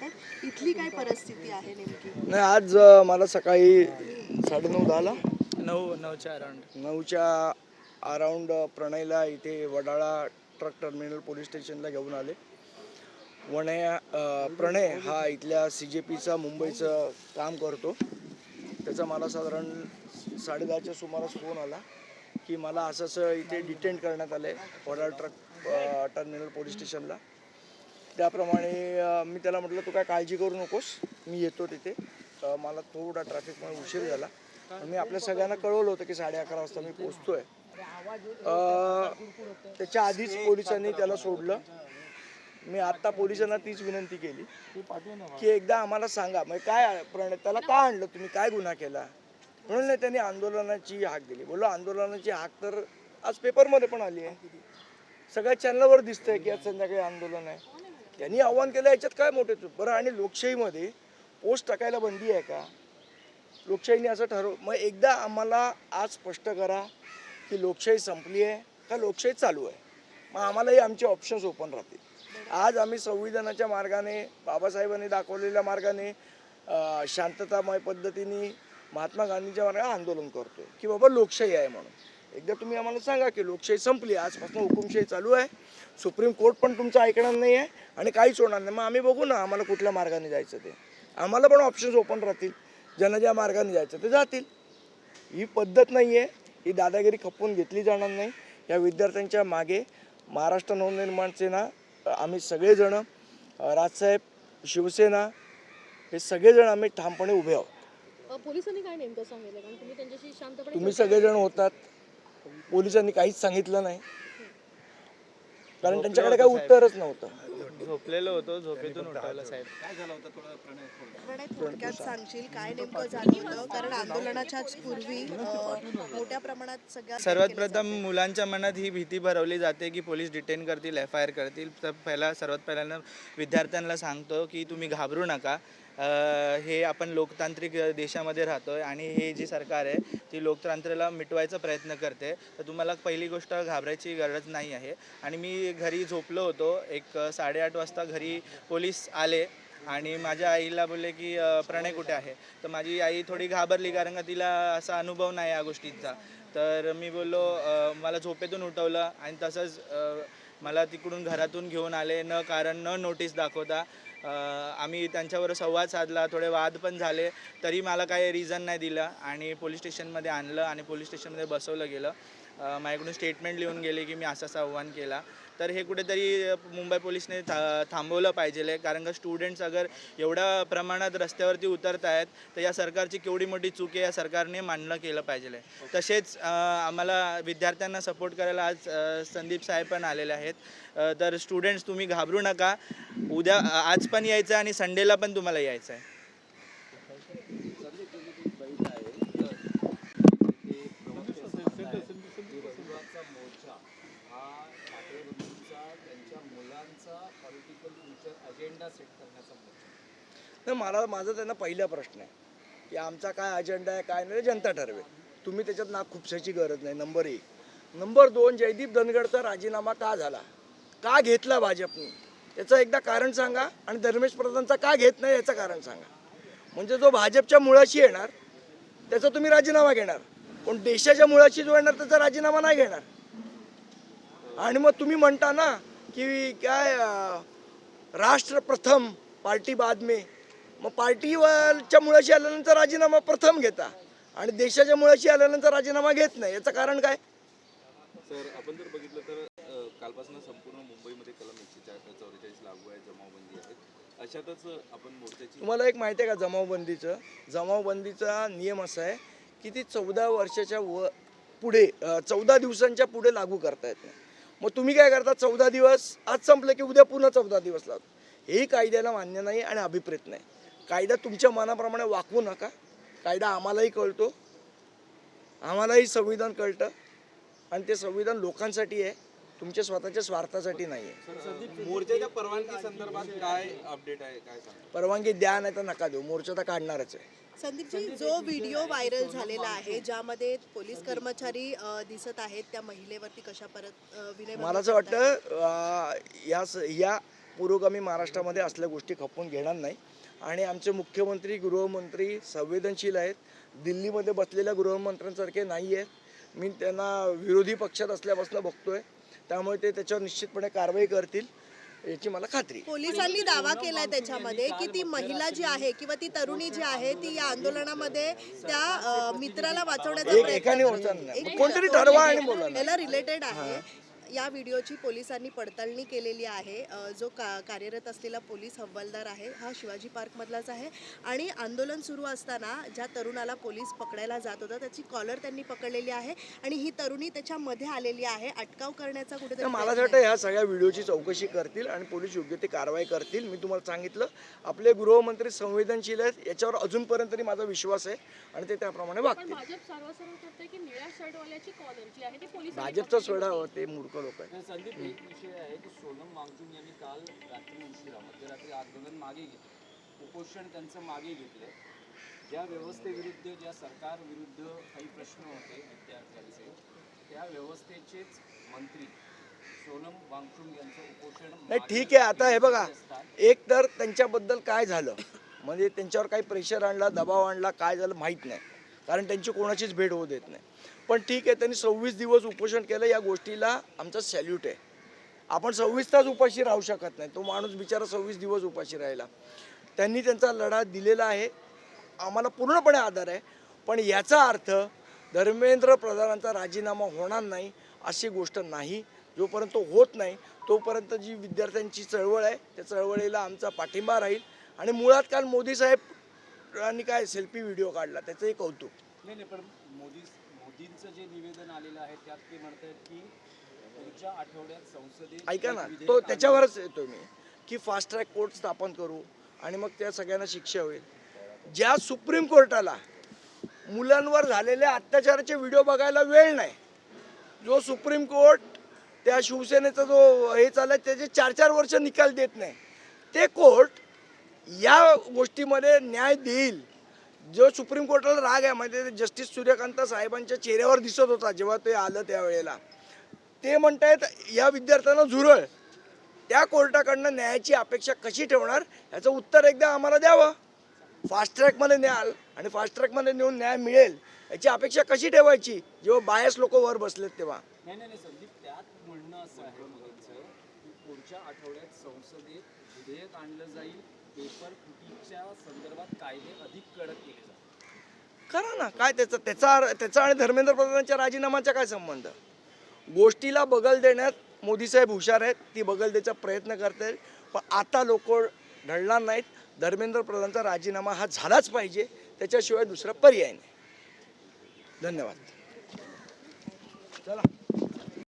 जातात, इथली काय परिस्थिती आहे नेमकी? नाही, आज मला सकाळी 9:30 9च्या अराउंड प्रणयला इथे वडाळा ट्रक टर्मिनल पोलीस स्टेशनला घेऊन आले. प्रणय हा इथल्या CJPचा मुंबईचं काम करतो. त्याचा मला साधारण 10:30च्या सुमारास फोन आला की मला असं इथे डिटेन करण्यात आलं आहे वडाळा ट्रक टर्मिनल पोलीस स्टेशनला. त्याप्रमाणे मी त्याला म्हटलं तू काय काळजी करू नकोस, मी येतो तिथे. मला थोडा ट्रॅफिकमुळे उशीर झाला. मी आपल्या सगळ्यांना कळवलं होतं की 11:30 वाजता मी पोचतोय. त्याच्या आधीच पोलिसांनी त्याला सोडलं. मी आत्ता पोलिसांना तीच विनंती केली की एकदा आम्हाला सांगा, मग काय प्रणय त्याला का आणलं तुम्ही, काय गुन्हा केला. म्हणून नाही त्यांनी आंदोलनाची हाक दिली. बोललो आंदोलनाची हाक तर आज पेपरमध्ये पण आली आहे, सगळ्या चॅनलवर दिसतंय की आज संध्याकाळी आंदोलन आहे. त्यांनी आव्हान केलं, याच्यात काय मोठे बरं. आणि लोकशाहीमध्ये पोस्ट टाकायला बंदी आहे का? लोकशाहीने असं मग एकदा आम्हाला आज स्पष्ट करा की लोकशाही संपली आहे का लोकशाही चालू आहे. मग आम्हालाही आमचे ऑप्शन्स ओपन राहतील. आज आम्ही संविधानाच्या मार्गाने, बाबासाहेबांनी दाखवलेल्या मार्गाने, शांततामय पद्धतीने, महात्मा गांधींच्या मार्गाने आंदोलन करतोय की बाबा लोकशाही आहे म्हणून. एकदा तुम्ही आम्हाला सांगा की लोकशाही संपली, आजपासून हुकुमशाही चालू आहे. सुप्रीम कोर्ट पण तुमचं ऐकणार नाही आहे आणि काहीच होणार नाही. मग आम्ही बघू ना आम्हाला कुठल्या मार्गाने जायचं ते. आम्हाला पण ऑप्शन्स ओपन राहतील. ज्यांना ज्या मार्गाने जायचं ते जातील. ही पद्धत नाही आहे, ही दादागिरी खपवून घेतली जाणार नाही. या विद्यार्थ्यांच्या मागे महाराष्ट्र नवनिर्माण सेना, आम्ही सगळेजणं, राजसाहेब, शिवसेना, हे सगळेजण आम्ही ठामपणे उभे आहोत. पोलिसांनी काय नेमकं सांगितलं, कारण तुम्ही त्यांच्याशी शांतपणे तुम्ही सगळेजण होतात, पोलिसांनी काहीच सांगितलं नाही कारण त्यांच्याकडे काही उत्तरच नव्हतं. झोपलेलो होतो, झोपेतून उठवलं साहेब. काय झालं होतं थोडं प्रणय थोडक्यात सांगशील काय नेमकं झालं होतं? कारण आंदोलनाच्या पूर्वी मोठ्या प्रमाणात सर्वात प्रथम मुलांच्या मनात ही भीती भरवली जाते की पोलीस डिटेन करतील, FIR करतील. तर सर्वात पहिल्यांदा विद्यार्थ्यांना सांगतो की तुम्ही घाबरू नका. हे आपण लोकतांत्रिक देशामध्ये राहतोय आणि हे जी सरकार आहे ती लोकतंत्राला मिटवायचा प्रयत्न करते. तर तुम्हाला पहिली गोष्ट घाबरायची गरज नाही आहे. आणि मी घरी झोपलो होतो, 8:30 वाजता घरी पोलीस आले आणि माझ्या आईला बोलले की प्रणय कुठे आहे. तर माझी आई थोडी घाबरली कारण का तिला असा अनुभव नाही या गोष्टींचा. तर मी बोललो, मला झोपेतून उठवलं आणि तसंच मला तिकडून घरातून घेऊन आले, न कारण न नोटीस दाखवता. आम्ही त्यांच्यावर संवाद साधला, थोडे वाद पण झाले, तरी मला काही रिझन नाही दिलं आणि पोलीस स्टेशनमध्ये आणलं आणि पोलीस स्टेशनमध्ये बसवलं गेलं. माझ्याकडून स्टेटमेंट लिहून गेले की मी असं आव्हान केला. तर हे कुठेतरी मुंबई पोलिसने थांबवलं पाहिजे. कारण का स्टुडंट्स अगर एवढ्या प्रमाणात रस्त्यावरती उतरत आहेत तर या सरकारची केवढी मोठी चूक आहे या सरकारने मान्य केलं पाहिजे. तसेच आम्हाला विद्यार्थ्यांना सपोर्ट करायला आज संदीप साहेब पण आलेले आहेत. तर स्टुडंट्स तुम्ही घाबरू नका. उद्या आज पण यायचं आहे आणि संडेला पण तुम्हाला यायचं आहे. नाही, माझा त्यांना पहिला प्रश्न आहे की आमचा काय अजेंडा आहे काय नाही जनता ठरवेल. तुम्ही त्याच्यात नाक खुपसायची गरज नाही. नंबर 1. नंबर 2, जयदीप धनगडचा राजीनामा का झाला, का घेतला भाजपने, याचं एकदा कारण सांगा. आणि धर्मेश प्रधानचा का घेत नाही याचं कारण सांगा. म्हणजे जो भाजपच्या मुळाशी येणार त्याचा तुम्ही राजीनामा घेणार, पण देशाच्या मुळाशी जो येणार त्याचा राजीनामा नाही घेणार. आणि मग तुम्ही म्हणता ना की काय राष्ट्र प्रथम पार्टी बाद में. मग पार्टीच्या मुळाशी आल्यानंतर राजीनामा प्रथम घेता आणि देशाच्या मुळाशी आल्यानंतर राजीनामा घेत नाही, याचं कारण काय? सर, आपण जर बघितलं तर कालपासून संपूर्ण मुंबईमध्ये कलम 144 लागू आहे, जमावबंदी आहे. अशातच आपण मोर्चाची, तुम्हाला एक माहिती आहे का जमावबंदीचा नियम असा आहे की ती 14 वर्षाच्या पुढे 14 दिवसांच्या पुढे लागू करता येत नाही. मग तुम्ही काय करता, 14 दिवस आज संपलं की उद्या पुन्हा 14 दिवस लागतो. हेही कायद्याला मान्य नाही आणि अभिप्रेत नाही. कायदा तुमच्या मनाप्रमाणे वाकवू नका. कायदा आम्हालाही कळतो, आम्हालाही संविधान कळतं आणि ते संविधान लोकांसाठी आहे, तुमच्या स्वतःच्या स्वार्थासाठी नाही आहे. मोर्चाच्या परवानगी संदर्भात काय अपडेट आहे, काय सांगा? परवानगी द्या नाही तर नका देऊ, मोर्चा तर काढणारच आहे. संदीपजी, जो व्हिडिओ व्हायरल झालेला आहे ज्यामध्ये पोलीस कर्मचारी दिसत आहेत, त्या महिलेवरती कशा परत विनय मला असं वाटतं या पुरोगामी महाराष्ट्रामध्ये असल्या गोष्टी खपवून घेणार नाही. आणि आमचे मुख्यमंत्री गृहमंत्री संवेदनशील आहेत. दिल्लीमध्ये बसलेल्या गृहमंत्र्यांसारखे नाही आहेत. मी त्यांना विरोधी पक्षात असल्यापासून बघतोय, त्यामुळे ते त्याच्यावर निश्चितपणे कारवाई करतील याची मला खात्री आहे. पोलिसांनी दावा केलाय त्याच्यामध्ये की ती महिला जी आहे किंवा ती तरुणी जी आहे ती या आंदोलनामध्ये त्या मित्राला वाचवण्याचा एकाने होता नाही, कोणतरी ठरवा आणि बोला ना. याला रिलेटेड आहे. या व्हिडिओची पोलिसांनी पडताळणी केलेली आहे. जो कार्यरत असलेला पोलीस हवालदार आहे हा शिवाजी पार्कमधलाच आहे. आणि आंदोलन सुरू असताना ज्या तरुणाला पोलीस पकडायला जात होता त्याची कॉलर त्यांनी पकडलेली आहे आणि ही तरुणी त्याच्यामध्ये आलेली आहे. अटकाव करण्याचा कुठेतरी मला असं वाटतं ह्या सगळ्या व्हिडिओची चौकशी करतील आणि पोलीस योग्य ते कारवाई करतील. मी तुम्हाला सांगितलं आपले गृहमंत्री संवेदनशील आहेत, याच्यावर अजूनपर्यंत तरी माझा विश्वास आहे आणि ते त्याप्रमाणे वागतील. भाजप सर्वसाधारण करते की निळ्या शर्टवाल्याची कॉलर जी आहे ती पोलिसांनी भाजपचा सोडा ते मूर्ख लोक आहेत. संदीप, एक विषय आहे की सोनम वांगचुक यांनी काल रात्री उशिरा मध्यरात्री आंदोलन मागे घेतलं, उपोषण त्यांचं मागे घेतलं. ज्या व्यवस्थेविरुद्ध, ज्या सरकारविरुद्ध काही प्रश्न होते विद्यार्थ्यांचे, त्या व्यवस्थेचेच मंत्री सोनम वांगचुक यांचं उपोषण नाही ठीक आहे. आता हे बघा, एक तर त्यांच्याबद्दल काय झालं म्हणजे त्यांच्यावर काही प्रेशर आणला, दबाव आणला, काय झालं माहीत नाही, कारण त्यांची कोणाचीच भेट होऊ देत नाही. पण ठीक आहे, त्यांनी 26 दिवस उपोषण केलं, या गोष्टीला आमचा सॅल्यूट आहे. आपण 26 तास उपाशी राहू शकत नाही. तो माणूस बिचारा 26 दिवस उपाशी राहिला. त्यांनी त्यांचा लढा दिलेला आहे, आम्हाला पूर्णपणे आदर आहे. पण याचा अर्थ धर्मेंद्र प्रधानांचा राजीनामा होणार नाही अशी गोष्ट नाही. जोपर्यंत होत नाही तोपर्यंत जी विद्यार्थ्यांची चळवळ आहे त्या चळवळीला आमचा पाठिंबा राहील. आणि मुळात काल मोदी साहेब आणि काय सेल्फी व्हिडिओ काढला त्याचंही कौतुक. नाही, पण मोदींचं जे निवेदन आलेलं आहे त्यात ते म्हणतात की पुढच्या आठवड्यात संसदेत ऐका ना, तो त्याच्यावरच येतो मी की फास्ट ट्रॅक कोर्ट स्थापन करू आणि मग त्या सगळ्यांना शिक्षा होईल. ज्या सुप्रीम कोर्टाला मुलांवर झालेल्या अत्याचाराचे व्हिडिओ बघायला वेळ नाही, जो सुप्रीम कोर्ट त्या शिवसेनेचा जो हे चालला त्याचे 4-4 वर्ष निकाल देत नाही, ते कोर्ट या गोष्टीमध्ये न्याय देईल. जो सुप्रीम कोर्टाला राग आहे म्हणजे जस्टिस सूर्यकांत साहेबांच्या चेहऱ्यावर दिसत होता जेव्हा ते आलं त्यावेळेला, ते म्हणतायत या विद्यार्थ्यांना झुरळ. त्या कोर्टाकडनं न्यायाची अपेक्षा कशी ठेवणार याचं उत्तर एकदा आम्हाला द्यावं. फास्ट ट्रॅकमध्ये न्याल आणि फास्ट ट्रॅकमध्ये नेऊन न्याय मिळेल याची अपेक्षा कशी ठेवायची जेव्हा बायस लोक वर बसलेत तेव्हा. नाही संदीप, त्यात म्हणणं असं आहे मोदींचं की पुढच्या आठवड्यात संसदेत विधेयक आणलं जाईल, पेपर फुटीच्या संदर्भात कायदे अधिक कडक केले जातात. करा ना, काय त्याचा आणि धर्मेंद्र प्रधानांच्या राजीनामाचा काय संबंध. गोष्टीला बगल देण्यात मोदी साहेब हुशार आहेत, ती बगल द्यायचा प्रयत्न करतील. पण आता लोक ढळणार नाहीत. धर्मेंद्र प्रधानचा राजीनामा हा झालाच पाहिजे, त्याच्याशिवाय दुसरा पर्याय नाही. धन्यवाद. चला.